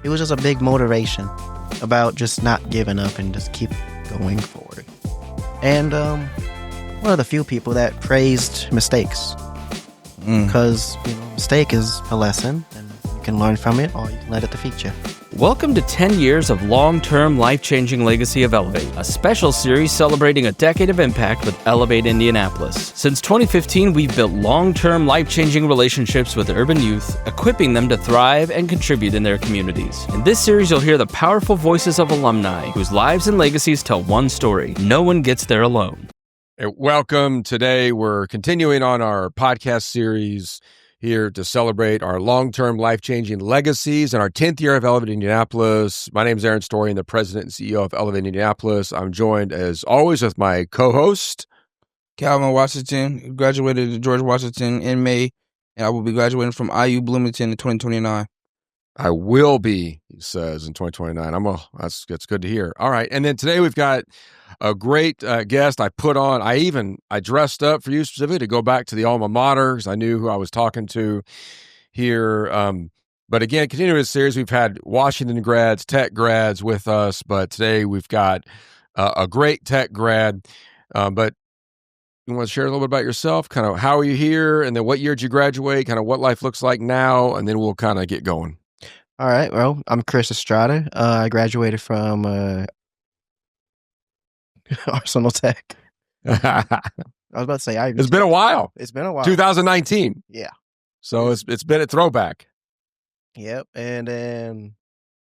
it was just a big motivation about just not giving up and just keep going forward. And one of the few people that praised mistakes, because mistake is a lesson, and you can learn from it, or you can let it defeat you. Welcome to 10 years of long-term, life-changing legacy of Elevate, a special series celebrating a decade of impact with Elevate Indianapolis. Since 2015, we've built long-term, life-changing relationships with urban youth, equipping them to thrive and contribute in their communities. In this series, you'll hear the powerful voices of alumni whose lives and legacies tell one story. No one gets there alone. Welcome. Today, we're continuing on our podcast series here to celebrate our long-term, life-changing legacies in our 10th year of Elevate Indianapolis. My name is Aaron Story, the president and CEO of Elevate Indianapolis. I'm joined, as always, with my co-host, Calvin Washington. Graduated at George Washington in May, and I will be graduating from IU Bloomington in 2029. I will be, he says, in 2029. That's good to hear. All right, and then today we've got a great guest. I dressed up for you specifically to go back to the alma mater because I knew who I was talking to here. But again, continuing this series, we've had Washington grads, tech grads with us, but today we've got a great tech grad. But you want to share a little bit about yourself, kind of how are you here, and then what year did you graduate, kind of what life looks like now, and then we'll kind of get going. All right. Well, I'm Chris Estrada. I graduated from Arsenal Tech. I was about to say Ivy. It's been a while. It's been a while. 2019. Yeah. So it's been a throwback. Yep. And then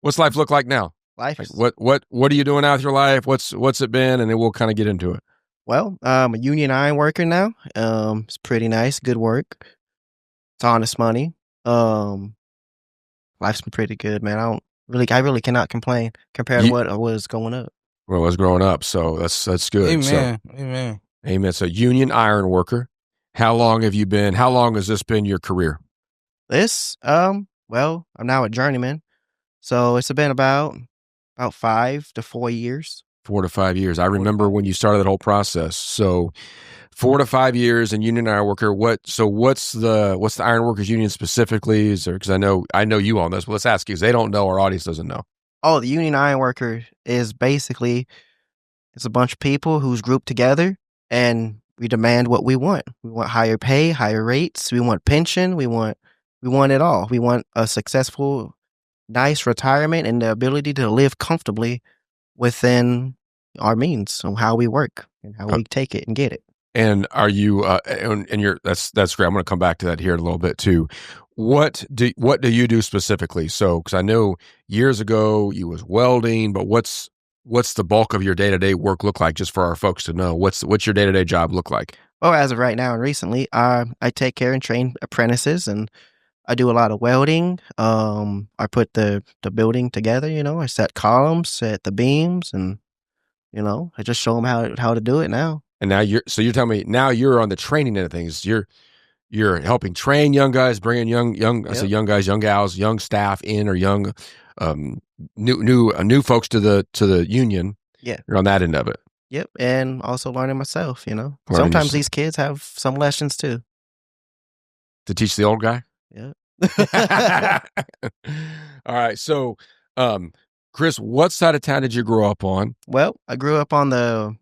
what's life look like now? Life. Like what are you doing out with your life? What's it been? And then we'll kind of get into it. Well, I'm a union Ironworker now. It's pretty nice. Good work. It's honest money. Life's been pretty good, man. I really cannot complain compared to what I was going up. Well, I was growing up, so that's good. Amen. So, Amen. So union Ironworker. How long has this been your career? This, well, I'm now a journeyman. So it's been about 5 to 4 years. 4 to 5 years. I remember when you started that whole process. So 4 to 5 years in union Ironworker. What's the Ironworkers Union specifically? Because I know you on this, but let's ask you because they don't know, our audience doesn't know. Oh, the union Ironworker is basically, it's a bunch of people who's grouped together and we demand what we want. We want higher pay, higher rates. We want pension. We want it all. We want a successful, nice retirement and the ability to live comfortably within our means of how we work and how we take it and get it. And are you? And you're that's great. I'm going to come back to that here in a little bit too. What do you do specifically? So, because I know years ago you was welding, but what's the bulk of your day-to-day work look like? Just for our folks to know, what's your day-to-day job look like? Well, as of right now and recently, I take care and train apprentices, and I do a lot of welding. I put the building together. I set columns, set the beams, and I just show them how to do it now. And now you're telling me now you're on the training end of things. You're helping train young guys, bringing young I say young guys, young gals, young staff in, or young new folks to the union. Yeah, you're on that end of it. Yep, and also learning myself. Sometimes these kids have some lessons too. To teach the old guy. Yeah. All right. So, Chris, what side of town did you grow up on? Well, I grew up on the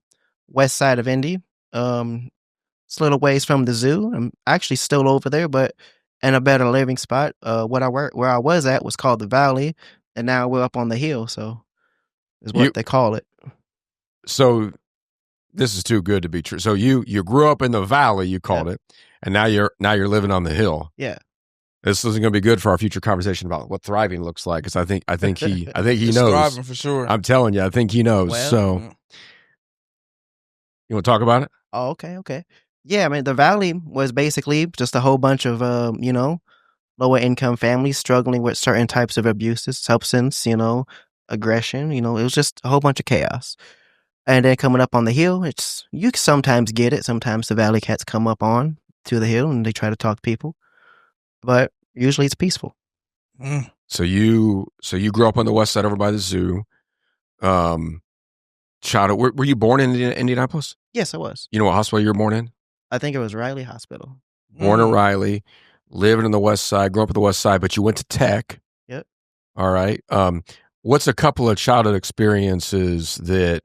west side of Indy. It's a little ways from the zoo. I'm actually still over there, but in a better living spot. Where I was at was called the Valley, and now we're up on the hill. So, is what they call it. So, this is too good to be true. So you grew up in the Valley, you called it, and now you're living on the hill. Yeah. This isn't going to be good for our future conversation about what thriving looks like, because I think he knows. Thriving for sure. I'm telling you, I think he knows. Well, so, you want to talk about it? Oh, okay. Yeah, I mean, the Valley was basically just a whole bunch of lower income families struggling with certain types of abuses, substance, aggression. It was just a whole bunch of chaos. And then coming up on the hill, you sometimes get it. Sometimes the Valley cats come up on to the hill and they try to talk to people. But usually it's peaceful. So you grew up on the west side over by the zoo. Childhood. Were you born in Indianapolis? Yes, I was. You know what hospital you were born in? I think it was Riley Hospital. Born in Riley, living on the west side, grew up on the west side, but you went to Tech. Yep. All right. What's a couple of childhood experiences that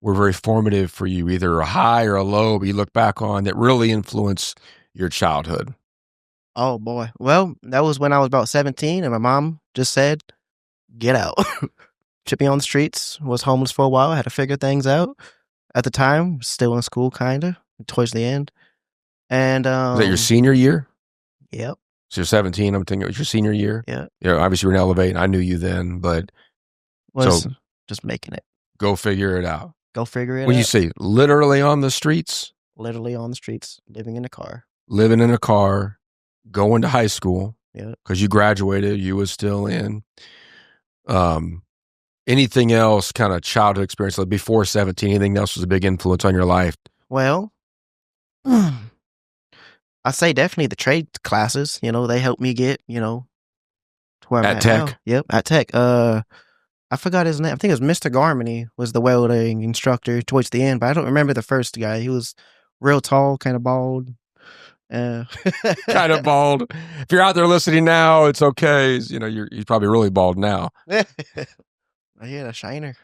were very formative for you, either a high or a low, but you look back on that really influenced your childhood? Oh boy. Well, that was when I was about 17 and my mom just said, "Get out." Put me on the streets, was homeless for a while, had to figure things out. At the time, still in school kinda, towards the end. And Was that your senior year? yep, So you're 17. I'm thinking it was your senior year. yeah. Obviously you were in Elevate, and I knew you then, but Was so just making it. go figure it out. Go figure it When you out. say literally on the streets, Literally on the streets, living in a car. living in a car, going to high school, Yeah. because you graduated, you was still in. Anything else kind of childhood experience, like before 17, anything else was a big influence on your life? Well, I say definitely the trade classes, they helped me get, to where I'm At at Tech? now. Yep, at Tech. I forgot his name. I think it was Mr. Garmany was the welding instructor towards the end, but I don't remember the first guy. He was real tall, kind of bald. Kind of bald. If you're out there listening now, it's okay. You're probably really bald now. Yeah, a shiner.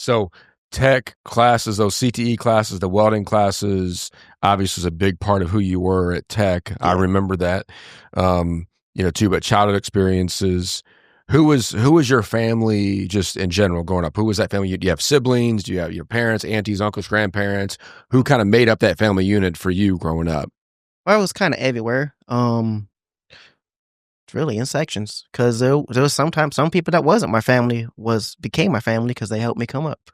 So Tech classes, those CTE classes, the welding classes, obviously is a big part of who you were at Tech. Yeah. I remember that, too. But childhood experiences. Who was your family just in general growing up? Who was that family? Do you have siblings? Do you have your parents, aunties, uncles, grandparents? Who kind of made up that family unit for you growing up? Well, it was kind of everywhere. It's really in sections because there was sometimes some people that wasn't my family became my family because they helped me come up.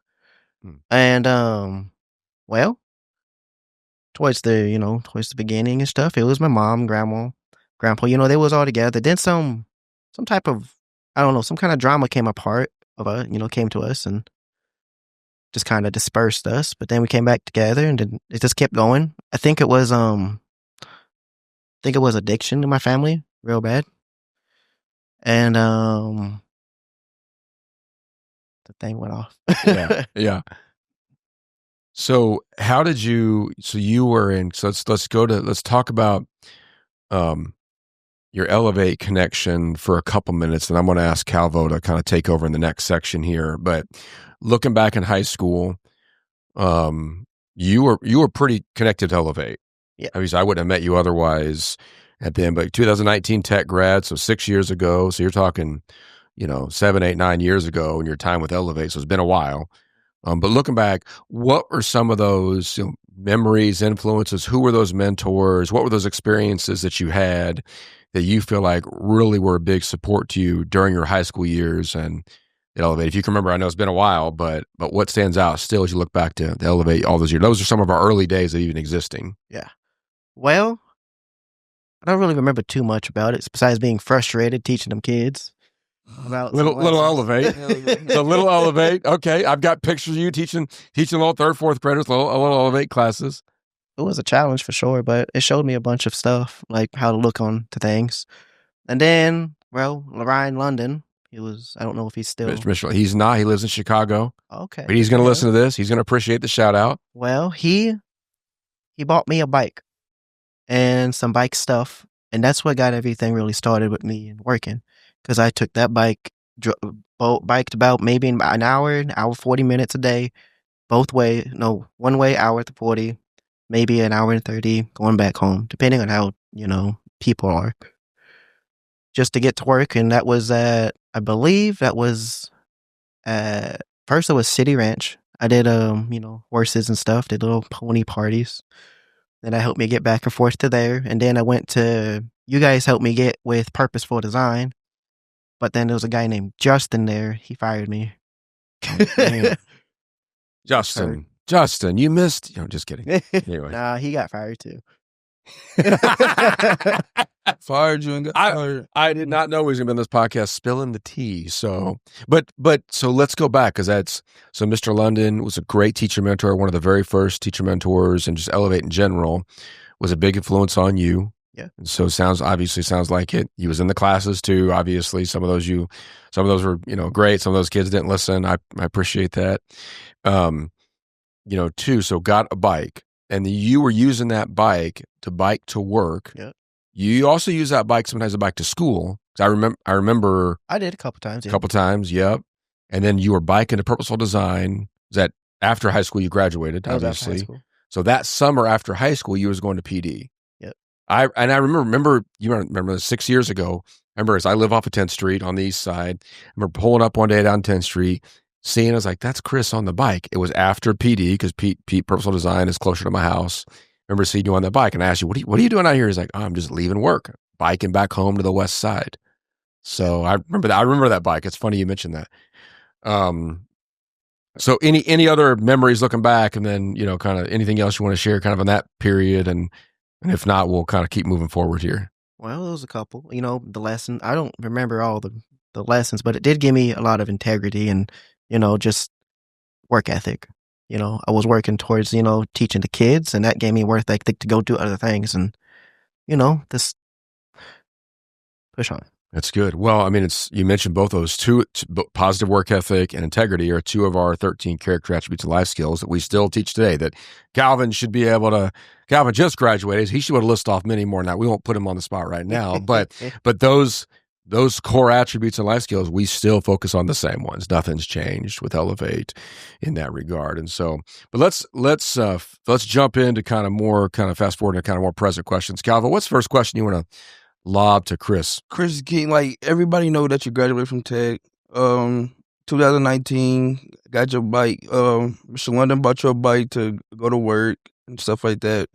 And well, towards the beginning and stuff, it was my mom, grandma, grandpa. They was all together. Then some type of, I don't know, some kind of drama came apart of us. Came to us and just kind of dispersed us. But then we came back together, and then it just kept going. I think it was addiction in my family, real bad. And the thing went off. Yeah. So how did you? So you were in. So let's talk about your Elevate connection for a couple minutes, and I'm going to ask Calvo to kind of take over in the next section here. But looking back in high school, you were pretty connected to Elevate. Yeah. Obviously, I wouldn't have met you otherwise at the end. But 2019 Tech grad, so 6 years ago. So you're talking, 7, 8, 9 years ago in your time with Elevate. So it's been a while. But looking back, what were some of those memories, influences? Who were those mentors? What were those experiences that you had that you feel like really were a big support to you during your high school years and at Elevate? If you can remember, I know it's been a while, but what stands out still as you look back to Elevate all those years? Those are some of our early days of even existing. Yeah. Well, I don't really remember too much about it besides being frustrated teaching them kids. About little Elevate. The little Elevate. Okay. I've got pictures of you teaching little third, fourth graders, little Elevate classes. It was a challenge for sure, but it showed me a bunch of stuff, like how to look on to things. And then, Ryan London, I don't know if he's still. He's not. He lives in Chicago. Okay. But he's going to listen to this. He's going to appreciate the shout out. Well, he bought me a bike and some bike stuff. And that's what got everything really started with me and working. Because I took that biked about maybe an hour 40 minutes a day, both way. No, one way, hour to 40, maybe an hour and 30 going back home, depending on how, people are. Just to get to work. And that was I believe that was first it was City Ranch. I did, horses and stuff, did little pony parties. Then that helped me get back and forth to there. And then I went to, you guys helped me get with Purposeful Design. But then there was a guy named Justin there. He fired me. Justin, you missed. Just kidding. Anyway. Nah, he got fired too. Fired you and got fired. I did not know he was going to be on this podcast spilling the tea. So, but so let's go back because Mr. London was a great teacher mentor, one of the very first teacher mentors, and just Elevate in general was a big influence on you. Yeah. And so sounds like it. He was in the classes too. Obviously, some of those were, great. Some of those kids didn't listen. I appreciate that. Too. So got a bike and you were using that bike to work. Yeah. You also use that bike, sometimes a bike to school. 'Cause I remember I did a couple times. a Yeah, couple times. Yep. And then you were biking to Purposeful Design. Is that after high school you graduated, that was after high obviously. school. So that summer after high school, you was going to PD. Yep. I remember you remember 6 years ago. I remember as I live off of 10th Street on the east side. I remember pulling up one day down 10th Street, seeing, I was like, that's Chris on the bike. It was after PD because Pete Purposeful Design is closer to my house. I remember seeing you on that bike and I asked you, what are you doing out here? He's like, oh, I'm just leaving work, biking back home to the west side. So I remember that. I remember that bike. It's funny you mentioned that. So any other memories looking back, and then, you know, kind of anything else you want to share kind of on that period, and if not, we'll kind of keep moving forward here. Well, there was a couple. You know, the lesson. I don't remember all the lessons, but it did give me a lot of integrity and, you know, just work ethic. You know, I was working towards, you know, teaching the kids, and that gave me work ethic to go do other things, and, you know, just push on. That's good. Well, I mean, you mentioned both those two, positive work ethic and integrity are two of our 13 character attributes and life skills that we still teach today, that Calvin should be able to. Calvin just graduated. He should be able to list off many more now. We won't put him on the spot right now, but those core attributes and life skills, we still focus on the same ones. Nothing's changed with Elevate in that regard. And so, but let's jump into kind of fast forward to kind of more present questions. Calvin, what's the first question you want to lob to Chris? Chris, like, everybody know that you graduated from Tech. 2019, got your bike. Mr. London bought your bike to go to work and stuff like that.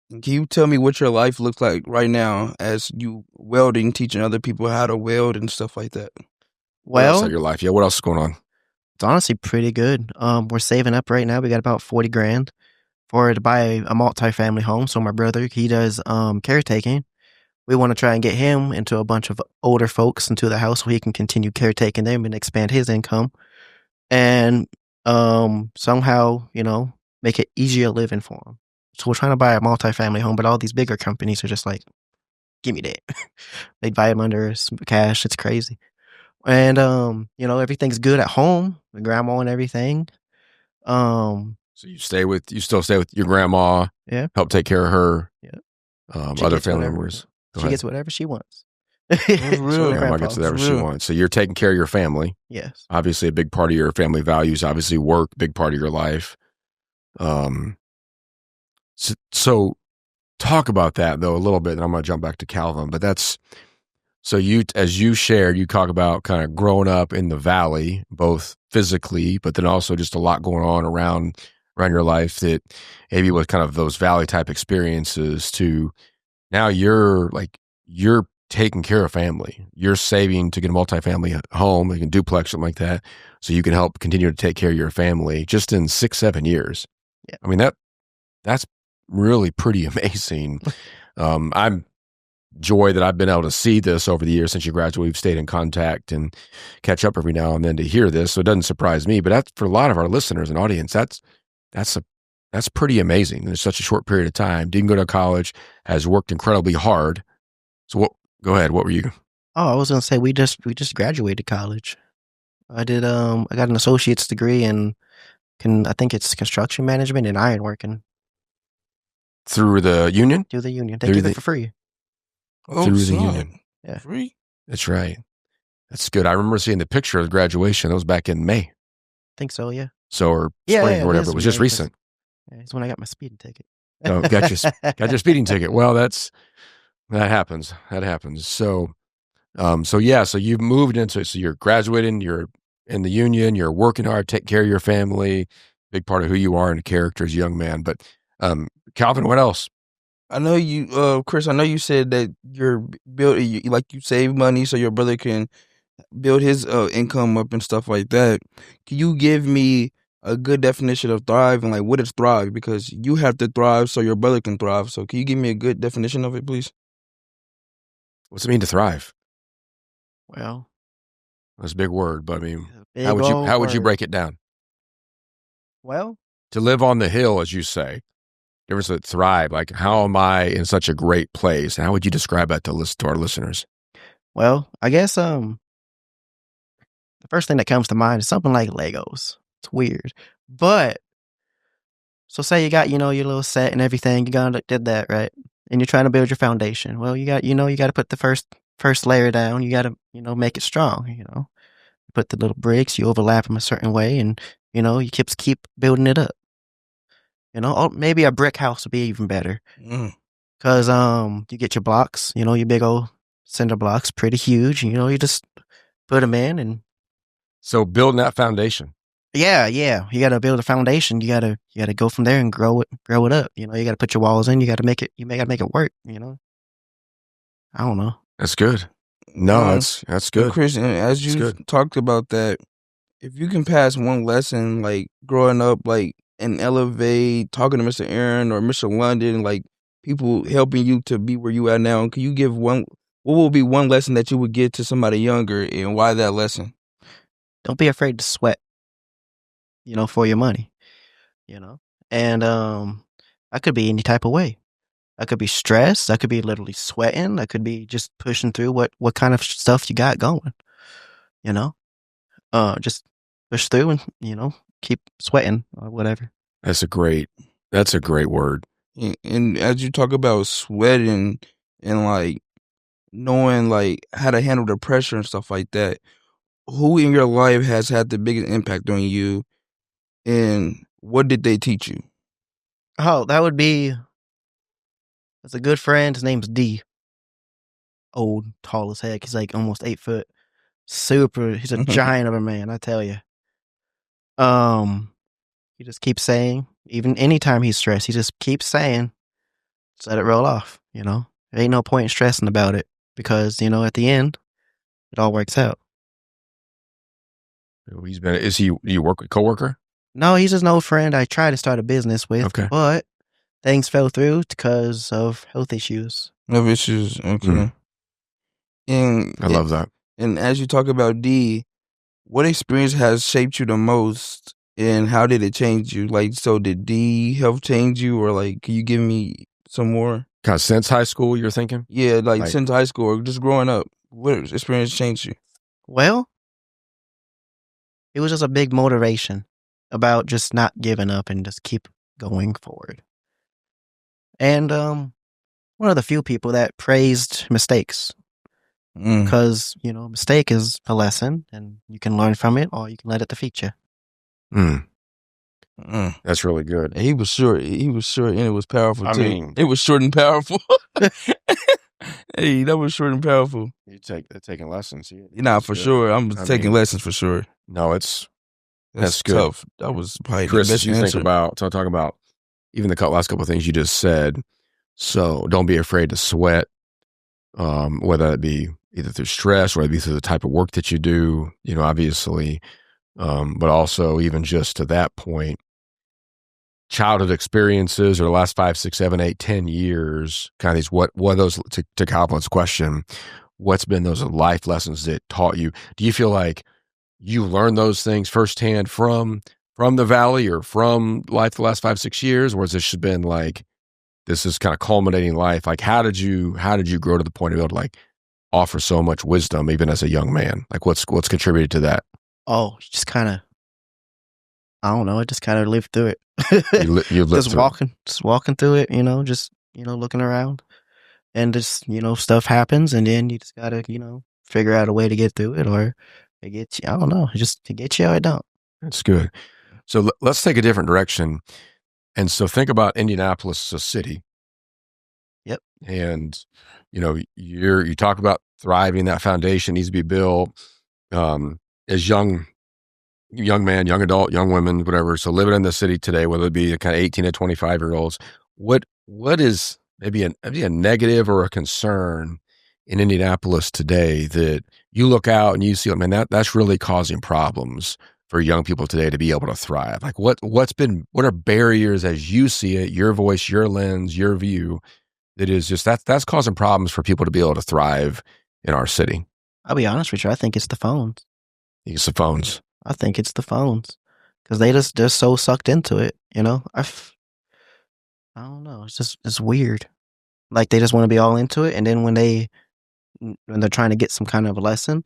Can you tell me what your life looks like right now as you welding, teaching other people how to weld and stuff like that? What else Well, in your life? Yeah, what else is going on? it's honestly pretty good. We're saving up right now. We got about 40 grand to buy a multi-family home. So my brother, he does caretaking. We want to try and get him into a bunch of older folks into the house so he can continue caretaking them and expand his income, and somehow, you know, make it easier living for him. So we're trying to buy a multi-family home, but all these bigger companies are just like, give me that. They buy them under some cash. It's crazy. And you know, everything's good at home, the grandma and everything. So you still stay with your grandma. Yeah. Help take care of her. Yeah. Other family members. She gets whatever she wants. Grandma gets whatever she wants. So you're taking care of your family. Yes. Obviously, a big part of your family values. Obviously, work, big part of your life. So talk about that though a little bit, and I'm going to jump back to Calvin. But that's so as you shared, you talk about kind of growing up in the valley, both physically, but then also just a lot going on around your life that maybe with kind of those valley type experiences to. Now you're taking care of family. You're saving to get a multifamily home, like a duplex, something like that, so you can help continue to take care of your family just in 6-7 years. Yeah. I mean, that's really pretty amazing. I'm joy that I've been able to see this over the years since you graduated. We've stayed in contact and catch up every now and then to hear this. So it doesn't surprise me, but that's for a lot of our listeners and audience. That's pretty amazing in such a short period of time. Didn't go to college, has worked incredibly hard. So go ahead. What were you? Oh, I was gonna say we just graduated college. I did I got an associate's degree in I think it's construction management and ironworking. Through the union? Through the union. They give it for free. Through the union. Yeah. Free? That's right. That's good. I remember seeing the picture of the graduation. That was back in May. I think so, yeah. So or spring or whatever. It was just recent. Yeah, it's when I got my speeding ticket. Oh, got your speeding ticket. Well, that happens. That happens. So you've moved into, so you're graduating, you're in the union, you're working hard, take care of your family, big part of who you are and the character as a young man. But Calvin, what else? I know you, Chris, I know you said that you're building, like you save money so your brother can build his income up and stuff like that. Can you give me a good definition of thrive and like what is thrive? Because you have to thrive so your brother can thrive. So can you give me a good definition of it, please? What's it mean to thrive? Well, that's a big word, but I mean, how would you break it down? Well, to live on the hill, as you say, difference with thrive. Like, how am I in such a great place? How would you describe that to our listeners? Well, I guess the first thing that comes to mind is something like Legos. It's weird, but so say you got your little set and everything. You did that right, and you're trying to build your foundation. Well, you got to put the first first layer down, you gotta, make it strong, You put the little bricks, you overlap them a certain way, and, you keep building it up. Maybe a brick house would be even better. Because you get your blocks, your big old cinder blocks, pretty huge. You just put them in, and So building that foundation. yeah, you got to build a foundation. You gotta go from there and grow it up. You got to put your walls in. You got to make it work. I don't know. That's good. No, that's good. Chris, and as you talked about that, if you can pass one lesson, like growing up, like in Elevate, talking to Mr. Aaron or Mr. London, like people helping you to be where you are now, can you give one? What will be one lesson that you would give to somebody younger, and why that lesson? Don't be afraid to sweat. For your money. And I could be any type of way. I could be stressed. I could be literally sweating. I could be just pushing through what kind of stuff you got going. Just push through and keep sweating or whatever. That's a great word. And as you talk about sweating and like knowing like how to handle the pressure and stuff like that, who in your life has had the biggest impact on you, and what did they teach you? Oh, that would be. That's a good friend. His name's D. Old, tall as heck. He's like almost 8 foot. He's a giant of a man, I tell you. He just keeps saying, even anytime he's stressed, he just keeps saying, just let it roll off, There ain't no point in stressing about it because, at the end, it all works out. Is he, you work with coworker? No, he's just an old friend I tried to start a business with, but things fell through because of health issues. Okay. And I love that. And as you talk about D, what experience has shaped you the most, and how did it change you? Like, so did D help change you, or like, can you give me some more? Kind of since high school, you're thinking? Yeah, like since high school or just growing up, what experience changed you? Well, it was just a big motivation about just not giving up and just keep going forward. And one of the few people that praised mistakes. Because, mistake is a lesson and you can learn from it or you can let it defeat you. That's really good. He was short and it was powerful too. It was short and powerful. Hey, that was short and powerful. They're taking lessons. Nah, for sure. I'm taking lessons for sure. No, that's good. Tough. That was probably Chris, the best you answer. think about, so talking about even the last couple of things you just said. So don't be afraid to sweat, whether it be either through stress, whether it be through the type of work that you do, obviously, but also even just to that point, childhood experiences or the last 5, 6, 7, 8, 10 years, kind of these, what are those, to Copland's question, what's been those life lessons that taught you? Do you feel like you learned those things firsthand from the Valley or from life the last 5, 6 years? Or has this been like, this is kind of culminating life? Like, how did you grow to the point of being able to like offer so much wisdom even as a young man? Like what's contributed to that? Oh, just kind of, I don't know. I just kind of lived through it. You lived just walking through it, just, looking around and just, stuff happens and then you just gotta, figure out a way to get through it or it gets you, I don't know, just to get you or it don't. That's good. So let's take a different direction. And so think about Indianapolis as a city. Yep. And, you talk about thriving, that foundation needs to be built as young man, young adult, young women, whatever. So living in the city today, whether it be kind of 18 to 25-year-olds, what is maybe a negative or a concern in Indianapolis today that you look out and you see, that's really causing problems for young people today to be able to thrive? Like what are barriers as you see it, your voice, your lens, your view, that is just that's causing problems for people to be able to thrive in our city? I'll be honest with you. I think it's the phones. It's the phones. I think it's the phones because they're so sucked into it. I don't know. It's weird. Like they just want to be all into it. And then when they're trying to get some kind of a lesson,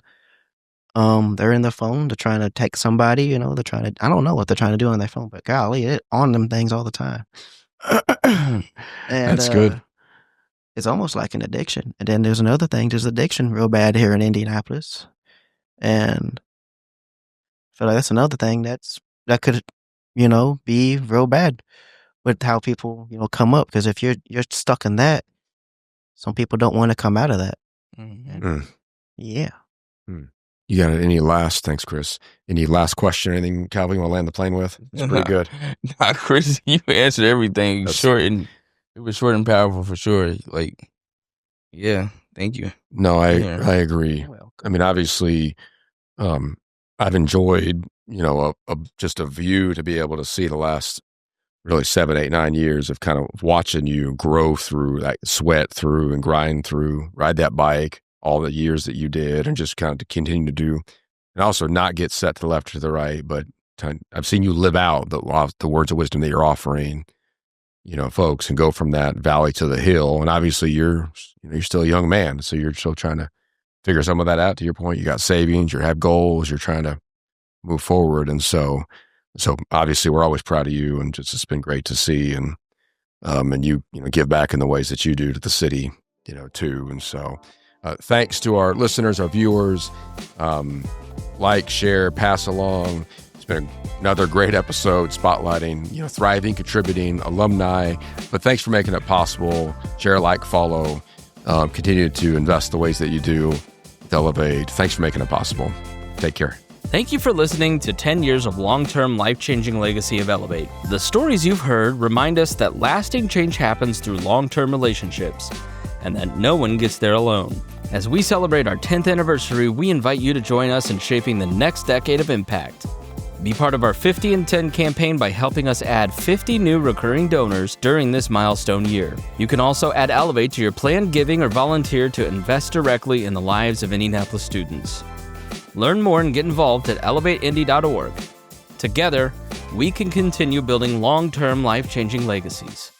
they're in their phone. They're trying to text somebody, they're trying to, I don't know what they're trying to do on their phone, but golly, it on them things all the time. And, that's good. it's almost like an addiction. And then there's another thing. There's addiction real bad here in Indianapolis. And I feel like that's another thing that could, be real bad with how people, come up. Because if you're stuck in that, some people don't want to come out of that. Mhm. Yeah. You got any last? Thanks, Chris. Any last question? Anything, Calvin, you want to land the plane with? It's pretty good. Nah, Chris, you answered everything. It was short and powerful for sure. Like, yeah, thank you. No, I Yeah. agree. Well, I mean, obviously, I've enjoyed, just a view to be able to see the last really 7, 8, 9 years of kind of watching you grow through, like sweat through and grind through, ride that bike, all the years that you did, and just kind of to continue to do, and also not get set to the left or to the right, but I've seen you live out the words of wisdom that you're offering, folks, and go from that valley to the hill. And obviously you're still a young man, so you're still trying to figure some of that out. To your point, you got savings, you have goals, you're trying to move forward. And so obviously we're always proud of you, and just, it's been great to see. And you give back in the ways that you do to the city, too. And so, thanks to our listeners, our viewers, like, share, pass along. It's been another great episode spotlighting, thriving, contributing alumni, but thanks for making it possible. Share, like, follow, continue to invest the ways that you do with Elevate. Thanks for making it possible. Take care. Thank you for listening to 10 years of long-term life-changing legacy of Elevate. The stories you've heard remind us that lasting change happens through long-term relationships, and that no one gets there alone. As we celebrate our 10th anniversary, we invite you to join us in shaping the next decade of impact. Be part of our 50 and 10 campaign by helping us add 50 new recurring donors during this milestone year. You can also add Elevate to your planned giving or volunteer to invest directly in the lives of Indianapolis students. Learn more and get involved at elevateindy.org. Together, we can continue building long-term life-changing legacies.